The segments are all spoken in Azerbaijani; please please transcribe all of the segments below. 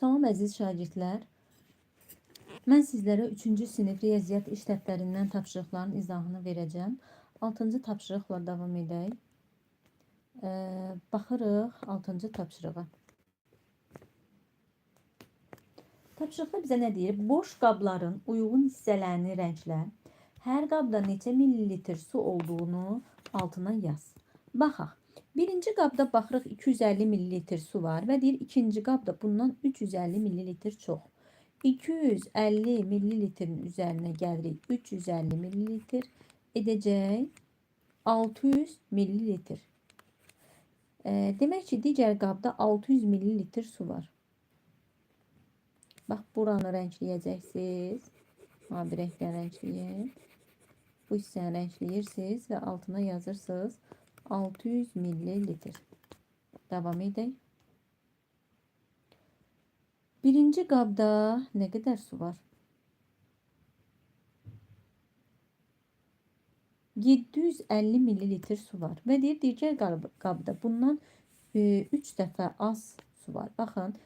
Salam əziz şagirdlər. Mən sizlərə 3-cü sinif riyaziyyat iş dəftərindən tapşırıqların izahını verəcəm. 6-cı tapşırıqla davam edək. Baxırıq 6-cı tapşırığa. Tapşırıqda bizə nə deyir? Boş qabların uyğun hissələrini rənglə. Hər qabda neçə millilitr su olduğunu altına yaz. Baxaq. Birinci qabda baxırıq 250 millilitr su var və deyir ikinci qabda bundan 350 millilitr çox. 250 millilitrin üzərinə gəlirik 350 millilitr edəcək 600 millilitr. Demək ki, digər qabda 600 millilitr su var. Bax, buranı rəngləyəcəksiniz. Mavi rənglə rəngləyin. Bu hissəni rəngləyirsiniz və altına yazırsınız 600 millilitr. Davam edək. Birinci qabda nə qədər su var? 750 millilitr su var. Və deyir, digər qabda bundan 3 dəfə az su var. Baxın,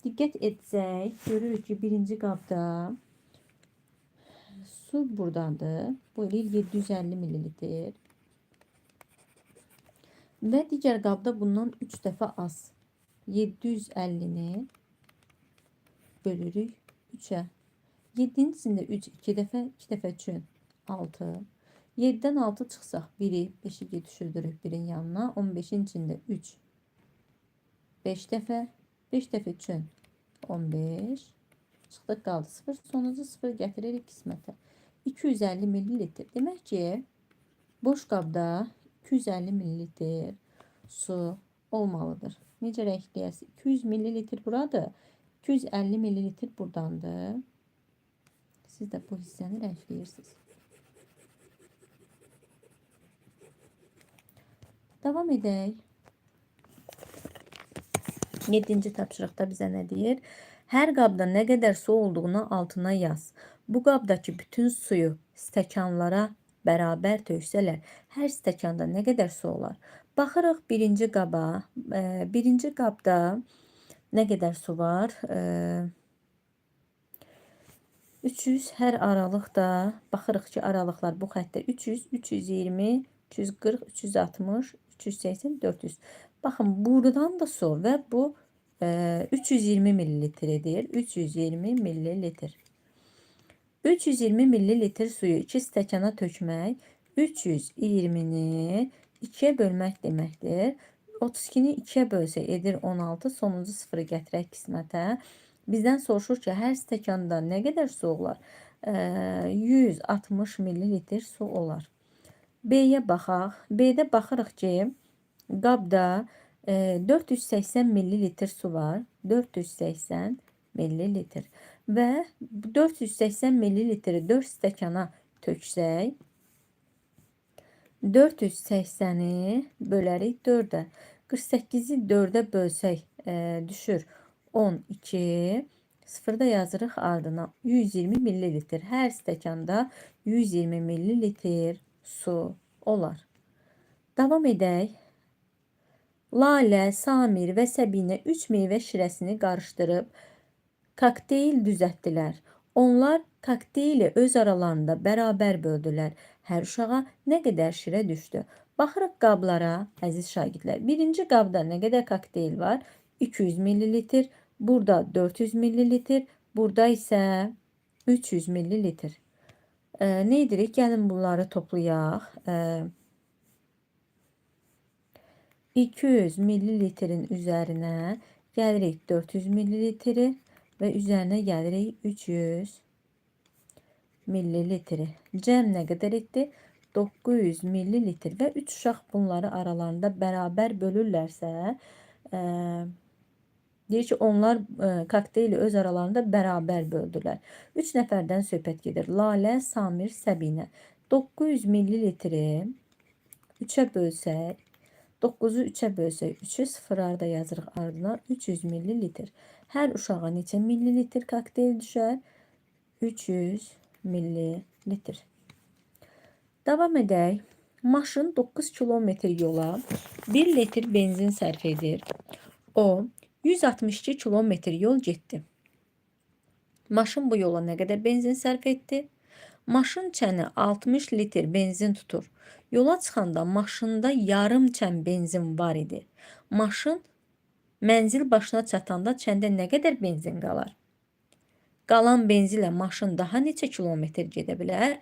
diqqət etsək, görürük ki, birinci qabda su buradadır. Bu eləyir 750 millilitr. Və digər qabda bundan 3 dəfə az. 750-ni bölürük 3'ə. 7-cisində 3 2 dəfə, 2 dəfə 3'ün 6. 7-dən 6 çıxsaq 1'i 5'i düşürdürük 1'in yanına. 15'in içində 3 5 dəfə, 5 dəfə 3'ün 15. Çıxdıq qaldı 0. Sonucu 0 gətiririk qismətə. 250 millilitr. Demək ki, boş qabda 250 millilitr su olmalıdır. Necə rəngləyəsiz? 200 millilitr buradır. 250 millilitr buradandır. Siz də bu hissəni rəngləyirsiniz. Davam edək. 7-ci tapşırıqda bizə nə deyir? Hər qabda nə qədər su olduğunu altına yaz. Bu qabdakı bütün suyu stəkanlara bərabər töksələr, hər stəkanda nə qədər su olar? Baxırıq birinci qaba. Birinci qabda nə qədər su var? 300 hər aralıqda. Baxırıq ki, aralıqlar bu xəttdə 300, 320, 340, 360, 380, 400. Baxın, buradan da su və bu 320 millilitr edir. 320 millilitr. 320 millilitr suyu 2 stəkana tökmək 320-ni 2'ye bölmək deməkdir. 32'ni 2'ye bölsə edir 16. Sonuncu 0'ı gətirək qismətə. Bizdən soruşur ki, hər stəkanda nə qədər su olar? 160 millilitr su olar. B'yə baxaq. B'də baxırıq ki, qabda 480 millilitr su var. 480 millilitr. Və 480 millilitri 4 stəkana töksək, 480'i bölərik 4'ə. 48'i 4'ə bölsək düşür 12. 0'da yazırıq ardına 120 millilitr. Hər stəkanda 120 millilitr su olar. Davam edək. Lalə, Samir və Səbinə 3 meyvə şirəsini qarışdırıb kokteyl düzəltdilər. Onlar kokteyli öz aralarında bərabər böldülər. Hər uşağa nə qədər şirə düşdü? Baxırıq qablara, əziz şagirdlər. Birinci qabda nə qədər kokteyl var? 200 millilitr. Burada 400 millilitr. Burada isə 300 millilitr. Nə edirik? Gəlin bunları toplayaq. 200 millilitrin üzərinə gəlirik 400 millilitri və üzərinə gəlirik 300 millilitri. Cəm nə qədər etdi? 900 millilitr və 3 uşaq bunları aralarında bərabər bölürlərsə, deyir ki, onlar kokteyli öz aralarında bərabər böldülər. 3 nəfərdən söhbət gedir. Lalə, Samir, Səbinə. 900 millilitri 3'ə bölsək, 9'u 3'ə bölsək, 3'ü sıfırlarda yazırıq ardına 300 millilitr. Hər uşağa neçə millilitr kokteyl düşər? 300 millilitr. Davam edək. Maşın 9 kilometr yola 1 litr benzin sərf edir. O 162 kilometr yol getdi. Maşın bu yola nə qədər benzin sərf etdi? Maşın çəni 60 litr benzin tutur. Yola çıxanda maşında yarım çən benzin var idi. Maşın mənzil başına çatanda çəndə nə qədər benzin qalar? Qalan benzinlə maşın daha neçə kilometr gedə bilər?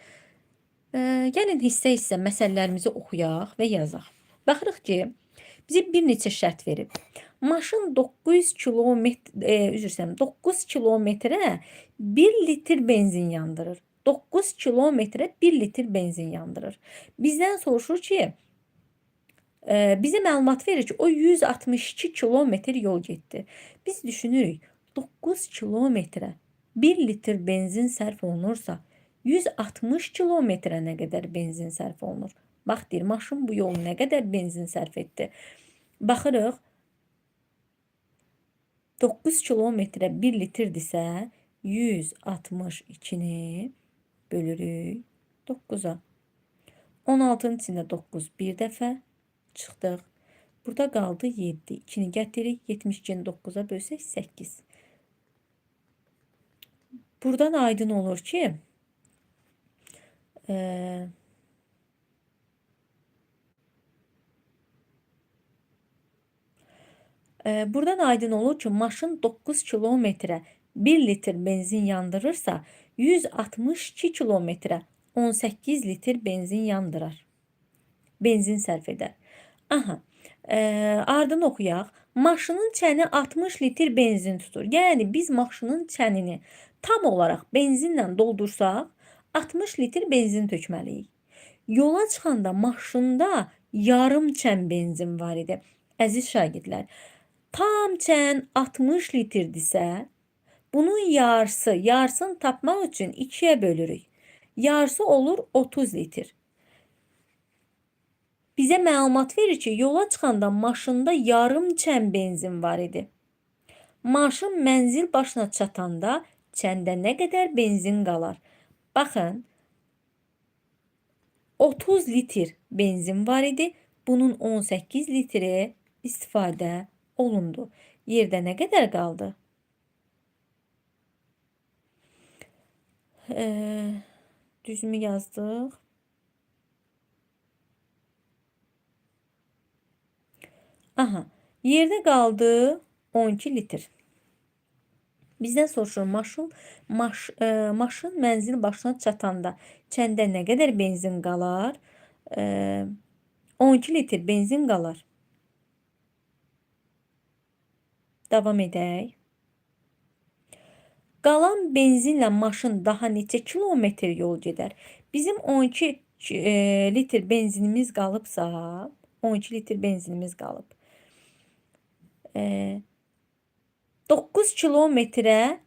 Gəlin hissə-hissə məsələlərimizi oxuyaq və yazaq. Baxırıq ki, bizə bir neçə şərt verib. Maşın 9 kilometrə 1 litr benzin yandırır. 9 kilometrə 1 litr benzin yandırır. Bizdən soruşur ki, bizə məlumat verir ki, o 162 kilometr yol getdi. Biz düşünürük, 9 kilometrə 1 litr benzin sərf olunursa, 160 kilometrə nə qədər benzin sərf olunur? Bax, deyir, maşın bu yol nə qədər benzin sərf etdi? Baxırıq, 9 kilometrə 1 litrdirsə, 162-ni bölürük 9-a. 16-nın içində 9 bir dəfə çıxdıq. Burada qaldı 7. 2-ni gətiririk, 72-ni 9-a bölsək 8. Buradan aydın olur ki, buradan aydın olur ki, maşın 9 kilometrə 1 litr benzin yandırırsa, 162 kilometrə 18 litr benzin yandırar. Benzin sərf edər. Aha, ardını oxuyaq. Maşının çəni 60 litr benzin tutur. Yəni, biz maşının çənini tam olaraq benzinlə doldursaq, 60 litr benzin tökməliyik. Yola çıxanda maşında yarım çən benzin var idi. Əziz şagirdlər, tam çən 60 litrdirsə, bunun yarısını tapmaq üçün 2-yə bölürük. Yarısı olur 30 litr. Bizə məlumat verir ki, yola çıxanda maşında yarım çən benzin var idi. Maşın mənzil başına çatanda çəndə nə qədər benzin qalar? Baxın, 30 litr benzin var idi. Bunun 18 litri istifadə olundu. Yerdə nə qədər qaldı? Düzümü yazdıq. Aha, yerdə qaldı 12 litr. Bizdən soruşur, maşın mənzil başına çatanda çəndə nə qədər benzin qalar? 12 litr benzin qalar. Davam edək. Qalan benzinlə maşın daha neçə kilometr yol gedər? Bizim 12 litr benzinimiz qalıbsa, 12 litr benzinimiz qalıb. 9 kilometrə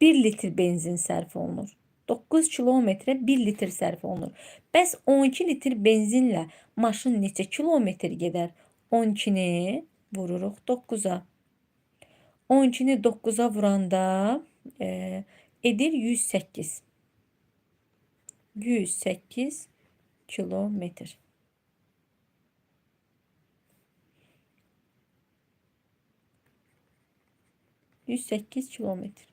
1 litr benzin sərf olunur. 9 kilometrə 1 litr sərf olunur. Bəs 12 litr benzinlə maşın neçə kilometr gedər? 12-ni vururuq 9-a. 12-ni 9-a vuranda edir 108. 108 kilometr. %8 kilometr.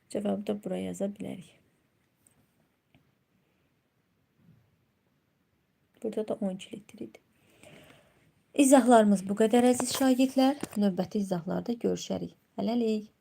Cevabı da buraya yaza bilərik. Burada da 12 litr idi. İzahlarımız bu qədər əziz şagirdlər. Növbəti izahlarda görüşərik. Hələlik.